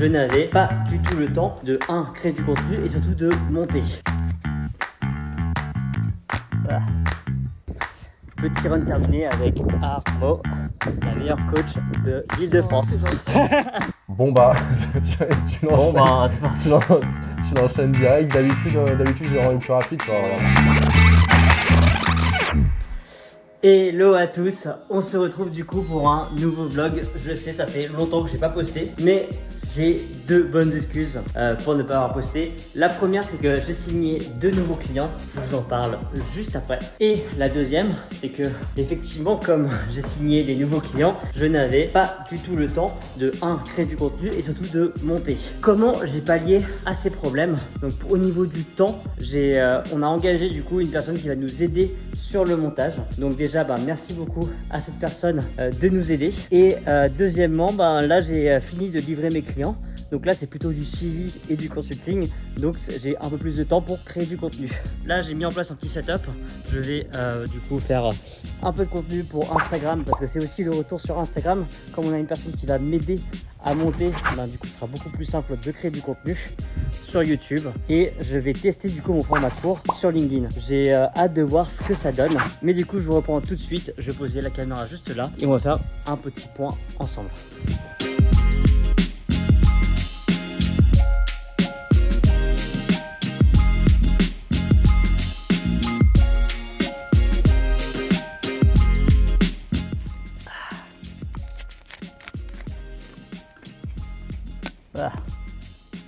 je n'avais pas du tout le temps de créer du contenu et surtout de monter. Voilà. Petit run terminé avec Armo, la meilleure coach de l'Île-de-France. Bon bah, Bon bah, c'est parti. tu l'enchaînes direct. D'habitude, je rends le plus rapide. Tu vois, voilà. Hello à tous, on se retrouve du coup pour un nouveau vlog. Je sais, ça fait longtemps que j'ai pas posté, mais j'ai deux bonnes excuses pour ne pas avoir posté. La première, c'est que j'ai signé deux nouveaux clients, je vous en parle juste après. Et la deuxième, c'est que effectivement, comme j'ai signé des nouveaux clients, je n'avais pas du tout le temps de créer du contenu et surtout de monter. Comment j'ai pallié à ces problèmes? Donc au niveau du temps, on a engagé du coup une personne qui va nous aider sur le montage. Donc déjà, merci beaucoup à cette personne de nous aider. Et deuxièmement, là j'ai fini de livrer mes clients. Donc là, c'est plutôt du suivi et du consulting. Donc j'ai un peu plus de temps pour créer du contenu. Là, j'ai mis en place un petit setup. Je vais du coup faire un peu de contenu pour Instagram parce que c'est aussi le retour sur Instagram. Comme on a une personne qui va m'aider à monter, du coup, ce sera beaucoup plus simple de créer du contenu sur YouTube. Et je vais tester du coup mon format court sur LinkedIn. J'ai hâte de voir ce que ça donne. Mais du coup, je vous reprends tout de suite. Je vais poser la caméra juste là et on va faire un petit point ensemble. Voilà.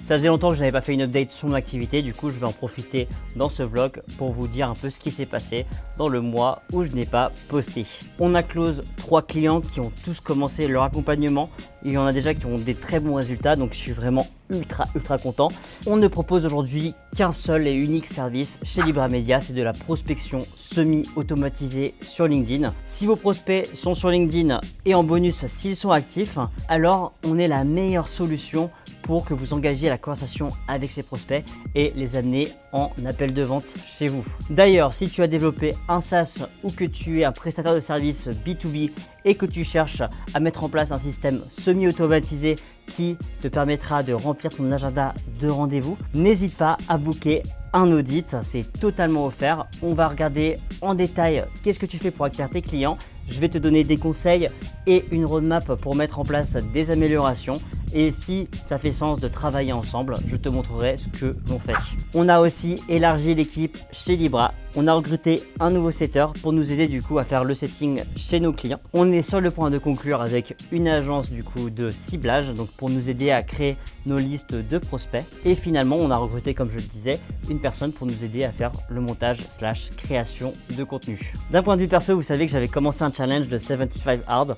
Ça faisait longtemps que je n'avais pas fait une update sur mon activité, du coup je vais en profiter dans ce vlog pour vous dire un peu ce qui s'est passé dans le mois où je n'ai pas posté. On a close 3 clients qui ont tous commencé leur accompagnement. Il y en a déjà qui ont des très bons résultats, donc je suis vraiment ultra content. On ne propose aujourd'hui qu'un seul et unique service chez Libra Media, c'est de la prospection semi-automatisée sur LinkedIn. Si vos prospects sont sur LinkedIn et en bonus s'ils sont actifs, alors on est la meilleure solution pour que vous engagiez la conversation avec ces prospects et les amener en appel de vente chez vous. D'ailleurs, si tu as développé un SaaS ou que tu es un prestataire de services B2B et que tu cherches à mettre en place un système semi-automatisé qui te permettra de remplir ton agenda de rendez-vous, n'hésite pas à booker un audit, c'est totalement offert. On va regarder en détail qu'est-ce que tu fais pour acquérir tes clients. Je vais te donner des conseils et une roadmap pour mettre en place des améliorations. Et si ça fait sens de travailler ensemble, je te montrerai ce que l'on fait. On a aussi élargi l'équipe chez Libra. On a recruté un nouveau setter pour nous aider du coup à faire le setting chez nos clients. On est sur le point de conclure avec une agence du coup de ciblage, donc pour nous aider à créer nos listes de prospects. Et finalement, on a recruté, comme je le disais, une personne pour nous aider à faire le montage / création de contenu. D'un point de vue perso, vous savez que j'avais commencé un challenge de 75 Hard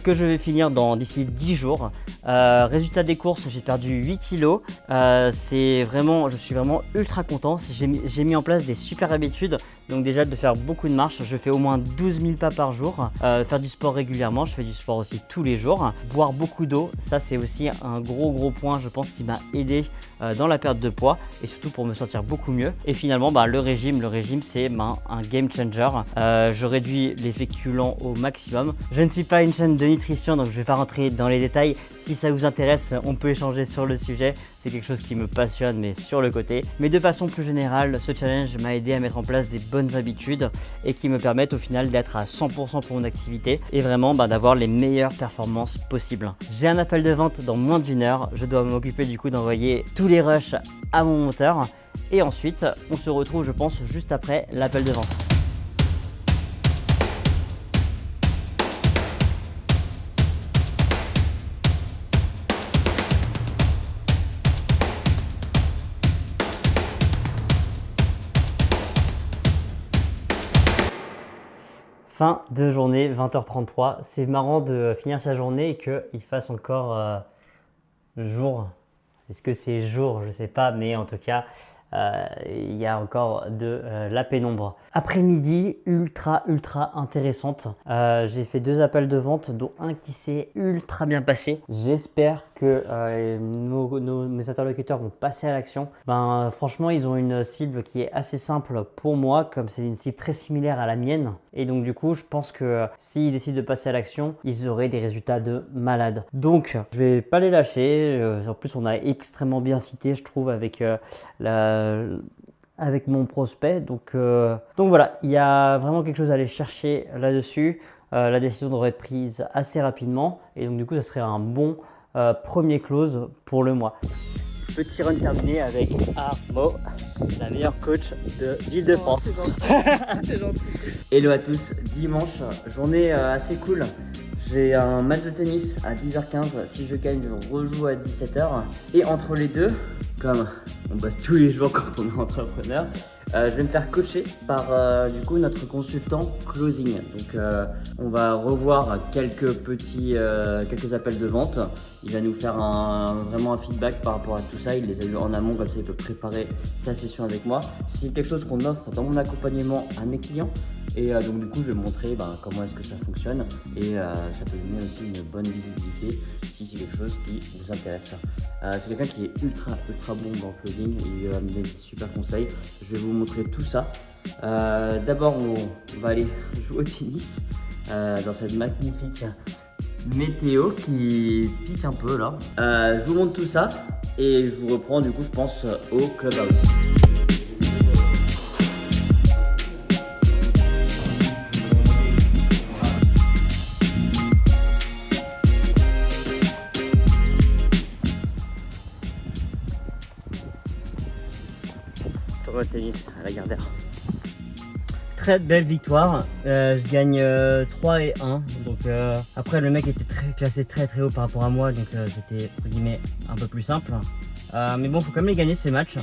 que je vais finir d'ici 10 jours. Résultat des courses, j'ai perdu 8 kilos. Je suis vraiment ultra content. J'ai mis en place des super habitudes. Donc déjà de faire beaucoup de marches, je fais au moins 12 000 pas par jour. Faire du sport régulièrement, je fais du sport aussi tous les jours. Boire beaucoup d'eau, ça c'est aussi un gros point, je pense, qui m'a aidé dans la perte de poids et surtout pour me sentir beaucoup mieux. Et finalement, le régime c'est un game changer. Je réduis les féculents au maximum. Je ne suis pas une chaîne de nutrition, donc je ne vais pas rentrer dans les détails. Si ça vous intéresse, on peut échanger sur le sujet. C'est quelque chose qui me passionne, mais sur le côté. Mais de façon plus générale, ce challenge m'a aidé à mettre en place des bonnes habitudes et qui me permettent au final d'être à 100% pour mon activité et vraiment d'avoir les meilleures performances possibles. J'ai un appel de vente dans moins d'1 heure. Je dois m'occuper du coup d'envoyer tous les rushs à mon monteur. Et ensuite, on se retrouve, je pense, juste après l'appel de vente. Fin de journée, 20h33. C'est marrant de finir sa journée et qu'il fasse encore jour. Est-ce que c'est jour? Je ne sais pas, mais en tout cas, il y a encore de la pénombre. Après-midi, ultra intéressante. J'ai fait 2 appels de vente, dont un qui s'est ultra bien passé. J'espère que mes interlocuteurs vont passer à l'action. Franchement, ils ont une cible qui est assez simple pour moi, comme c'est une cible très similaire à la mienne. Et donc du coup, je pense que s'ils décident de passer à l'action, ils auraient des résultats de malade. Donc, je vais pas les lâcher. En plus, on a extrêmement bien fité, je trouve, avec avec mon prospect. Donc voilà, il y a vraiment quelque chose à aller chercher là-dessus. La décision devrait être prise assez rapidement. Et donc du coup, ça serait un bon premier close pour le mois. Petit run terminé avec Armo, la meilleure coach d'Île-de-France. C'est gentil. Hello à tous, dimanche, journée assez cool. J'ai un match de tennis à 10h15, si je gagne je rejoue à 17h. Et entre les deux, comme on bosse tous les jours quand on est entrepreneur, je vais me faire coacher par du coup notre consultant closing. Donc on va revoir quelques appels de vente. Il va nous faire vraiment un feedback par rapport à tout ça. Il les a eu en amont, comme ça il peut préparer sa session avec moi. C'est quelque chose qu'on offre dans mon accompagnement à mes clients. Et donc du coup je vais montrer comment est-ce que ça fonctionne et ça peut donner aussi une bonne visibilité si c'est quelque chose qui vous intéresse. C'est quelqu'un qui est ultra bon dans le closing, il va me donner des super conseils. Je vais vous montrer tout ça. D'abord on va aller jouer au tennis dans cette magnifique météo qui pique un peu là. Je vous montre tout ça et je vous reprends du coup je pense au Clubhouse. Tournoi de tennis à la Gardère. Très belle victoire, je gagne 3 et 1, donc après le mec était classé très haut par rapport à moi, donc c'était entre guillemets un peu plus simple. Mais bon, faut quand même les gagner ces matchs,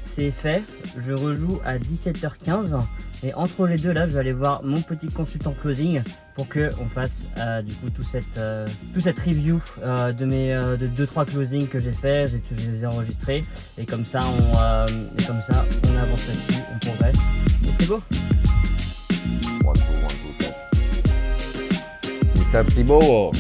c'est fait, je rejoue à 17h15 et entre les deux là je vais aller voir mon petit consultant closing pour qu'on fasse du coup toute cette review de 2-3 closings que j'ai fait, je les ai enregistrés et comme ça on avance là-dessus, on progresse et c'est beau. Mr. Thibault.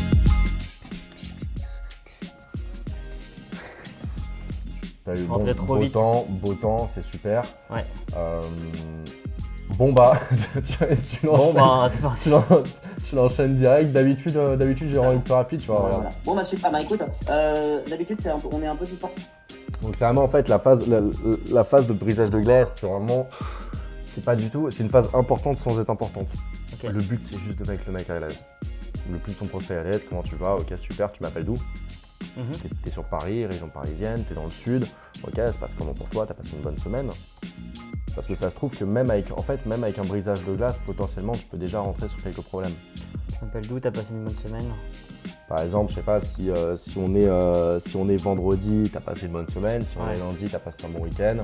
T'as eu beau temps, c'est super. Ouais. C'est parti. Tu l'enchaînes direct. D'habitude, j'ai rendu plus rapide, tu vois. Voilà. Bon super, écoute, d'habitude on est un peu différent. Donc c'est vraiment en fait la phase de brisage de glace, c'est une phase importante sans être importante. Okay. Le but c'est juste de mettre le mec à l'aise. Le plus ton prospect à l'aise, comment tu vas, ok super, tu m'appelles d'où? T'es sur Paris, région parisienne, t'es dans le sud, ok, ça se passe comment pour toi, t'as passé une bonne semaine? Parce que ça se trouve que même avec un brisage de glace, potentiellement tu peux déjà rentrer sur quelques problèmes. Tu m'appelles d'où, t'as passé une bonne semaine? Par exemple, je sais pas, si on est vendredi, t'as passé une bonne semaine, si on est lundi, t'as passé un bon week-end.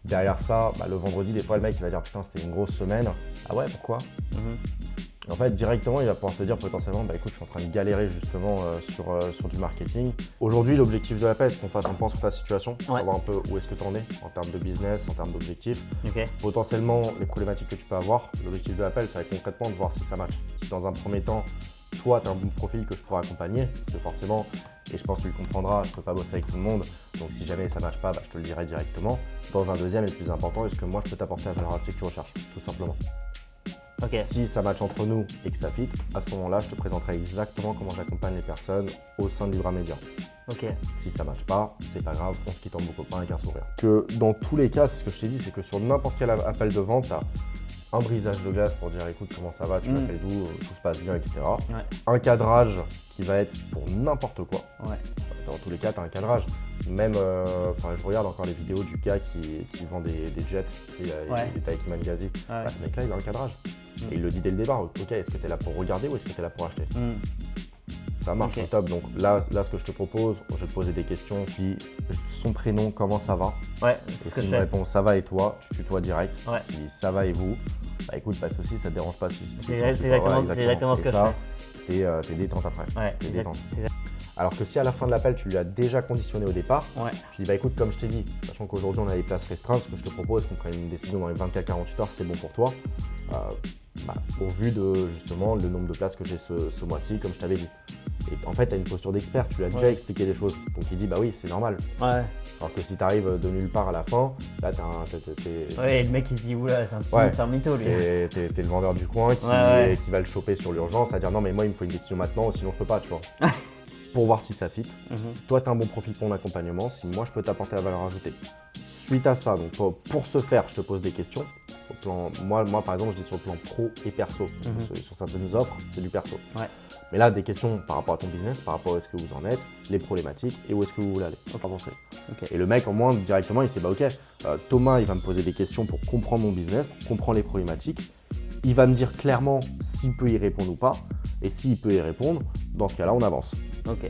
Derrière ça, le vendredi, des fois le mec il va dire putain c'était une grosse semaine. Ah ouais, pourquoi? En fait, directement, il va pouvoir te dire potentiellement, écoute, je suis en train de galérer justement sur du marketing. Aujourd'hui, l'objectif de l'appel, c'est qu'on fasse un point sur ta situation, savoir un peu où est-ce que tu en es en termes de business, en termes d'objectifs. Okay. Potentiellement, les problématiques que tu peux avoir. L'objectif de l'appel, c'est concrètement de voir si ça match. Si dans un premier temps, toi, tu as un bon profil que je pourrais accompagner, parce que forcément, et je pense que tu le comprendras, je ne peux pas bosser avec tout le monde, donc si jamais ça ne matche pas, je te le dirai directement. Dans un deuxième et le plus important, est-ce que moi je peux t'apporter la valeur ajoutée que tu recherches, tout simplement. Okay. Si ça match entre nous et que ça fit, à ce moment-là, je te présenterai exactement comment j'accompagne les personnes au sein du Bras Média. Okay. Si ça match pas, c'est pas grave, on se quitte en bon copain avec un sourire. Que dans tous les cas, c'est ce que je t'ai dit, c'est que sur n'importe quel appel de vente, tu as un brisage de glace pour dire écoute comment ça va, tu m'appelles d'où, tout se passe bien, etc. Ouais. Un cadrage qui va être pour n'importe quoi. Ouais. Dans tous les cas, tu as un cadrage. Même, je regarde encore les vidéos du gars qui vend des jets, tu sais, il est avec Iman Ghazi. Ouais. Ce mec-là, il a un cadrage. Et il le dit dès le départ, ok, est-ce que tu es là pour regarder ou est-ce que tu es là pour acheter? Ça marche au top. Donc là, ce que je te propose, je vais te poser des questions. Si son prénom, comment ça va? Ouais, et si il me répond ça va et toi, tu tutoies direct. Ouais. Si ça va et vous, écoute, pas de soucis, ça te dérange pas. C'est exactement ce que je fais. T'es détente après. Ouais, t'es détente. Alors que si à la fin de l'appel, tu lui as déjà conditionné au départ, Ouais. tu dis bah écoute, comme je t'ai dit, sachant qu'aujourd'hui on a les places restreintes, ce que je te propose, qu'on prenne une décision dans les 24 48 heures, c'est bon pour toi. Au vu de justement le nombre de places que j'ai ce mois-ci, comme je t'avais dit. Et en fait, tu as une posture d'expert, tu lui as déjà expliqué les choses. Donc il dit bah oui, c'est normal. Ouais. Alors que si tu arrives de nulle part à la fin, là Ouais, le mec il se dit oula, c'est un mytho lui. t'es le vendeur du coin qui va le choper sur l'urgence, à dire non mais moi il me faut une décision maintenant, sinon je peux pas, tu vois. Pour voir si ça fit. Si toi tu as un bon profil pour mon accompagnement, si moi je peux t'apporter la valeur ajoutée. Suite à ça, donc pour ce faire, je te pose des questions. Au plan, moi par exemple, je dis sur le plan pro et perso. Sur certaines offres, c'est du perso. Ouais. Mais là, des questions par rapport à ton business, par rapport à ce que vous en êtes, les problématiques et où est-ce que vous voulez aller. Avancer. Et le mec, au moins, directement, il sait bah ok, Thomas, il va me poser des questions pour comprendre mon business, pour comprendre les problématiques. Il va me dire clairement s'il peut y répondre ou pas. Et s'il peut y répondre, dans ce cas-là, on avance. Ok.